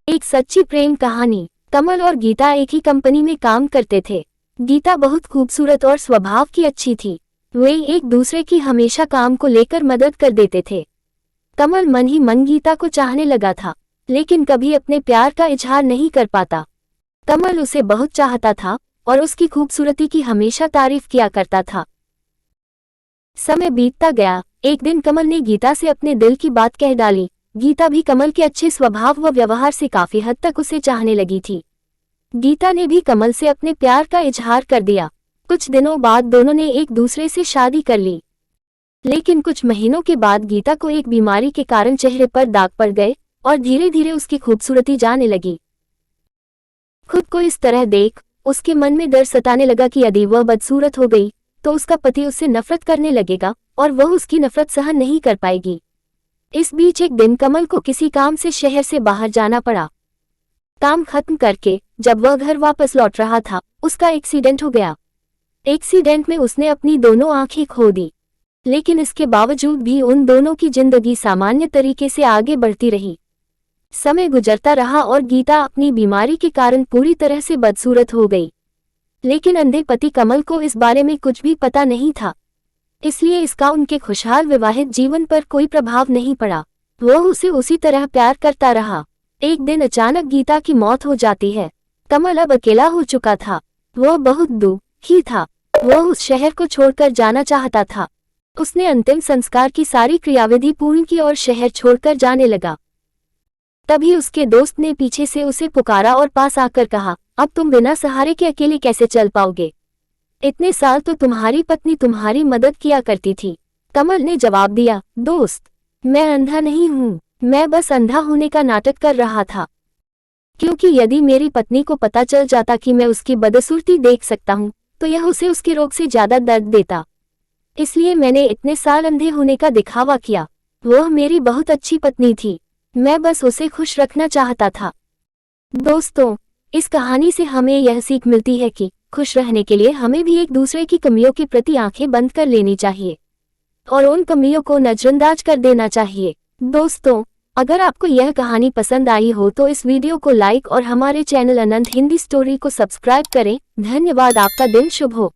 एक सच्ची प्रेम कहानी। कमल और गीता एक ही कंपनी में काम करते थे। गीता बहुत खूबसूरत और स्वभाव की अच्छी थी। वे एक दूसरे की हमेशा काम को लेकर मदद कर देते थे। कमल मन ही मन गीता को चाहने लगा था, लेकिन कभी अपने प्यार का इजहार नहीं कर पाता। कमल उसे बहुत चाहता था और उसकी खूबसूरती की हमेशा तारीफ किया करता था। समय बीतता गया। एक दिन कमल ने गीता से अपने दिल की बात कह डाली। गीता भी कमल के अच्छे स्वभाव व व्यवहार से काफी हद तक उसे चाहने लगी थी। गीता ने भी कमल से अपने प्यार का इजहार कर दिया। कुछ दिनों बाद दोनों ने एक दूसरे से शादी कर ली। लेकिन कुछ महीनों के बाद गीता को एक बीमारी के कारण चेहरे पर दाग पड़ गए और धीरे धीरे उसकी खूबसूरती जाने लगी। खुद को इस तरह देख उसके मन में डर सताने लगा कि यदि वह बदसूरत हो गई तो उसका पति उससे नफरत करने लगेगा और वह उसकी नफरत सहन नहीं कर पाएगी। इस बीच एक दिन कमल को किसी काम से शहर से बाहर जाना पड़ा। काम खत्म करके जब वह घर वापस लौट रहा था, उसका एक्सीडेंट हो गया। एक्सीडेंट में उसने अपनी दोनों आंखें खो दी, लेकिन इसके बावजूद भी उन दोनों की जिंदगी सामान्य तरीके से आगे बढ़ती रही। समय गुजरता रहा और गीता अपनी बीमारी के कारण पूरी तरह से बदसूरत हो गई। लेकिन अंधे पति कमल को इस बारे में कुछ भी पता नहीं था, इसलिए इसका उनके खुशहाल विवाहित जीवन पर कोई प्रभाव नहीं पड़ा। वह उसे उसी तरह प्यार करता रहा। एक दिन अचानक गीता की मौत हो जाती है। कमल अब अकेला हो चुका था। वह बहुत दुखी था। वह उस शहर को छोड़कर जाना चाहता था। उसने अंतिम संस्कार की सारी क्रियाविधि पूर्ण की और शहर छोड़कर जाने लगा। तभी उसके दोस्त ने पीछे से उसे पुकारा और पास आकर कहा, अब तुम बिना सहारे के अकेले कैसे चल पाओगे? इतने साल तो तुम्हारी पत्नी तुम्हारी मदद किया करती थी। कमल ने जवाब दिया, दोस्त, मैं अंधा नहीं हूँ, मैं बस अंधा होने का नाटक कर रहा था। क्योंकि यदि मेरी पत्नी को पता चल जाता कि मैं उसकी बदसूरती देख सकता हूँ तो यह उसे उसके रोग से ज्यादा दर्द देता। इसलिए मैंने इतने साल अंधे होने का दिखावा किया। वह मेरी बहुत अच्छी पत्नी थी, मैं बस उसे खुश रखना चाहता था। दोस्तों, इस कहानी से हमें यह सीख मिलती है कि खुश रहने के लिए हमें भी एक दूसरे की कमियों के प्रति आंखें बंद कर लेनी चाहिए और उन कमियों को नजरअंदाज कर देना चाहिए। दोस्तों, अगर आपको यह कहानी पसंद आई हो तो इस वीडियो को लाइक और हमारे चैनल अनंत हिंदी स्टोरी को सब्सक्राइब करें। धन्यवाद। आपका दिन शुभ हो।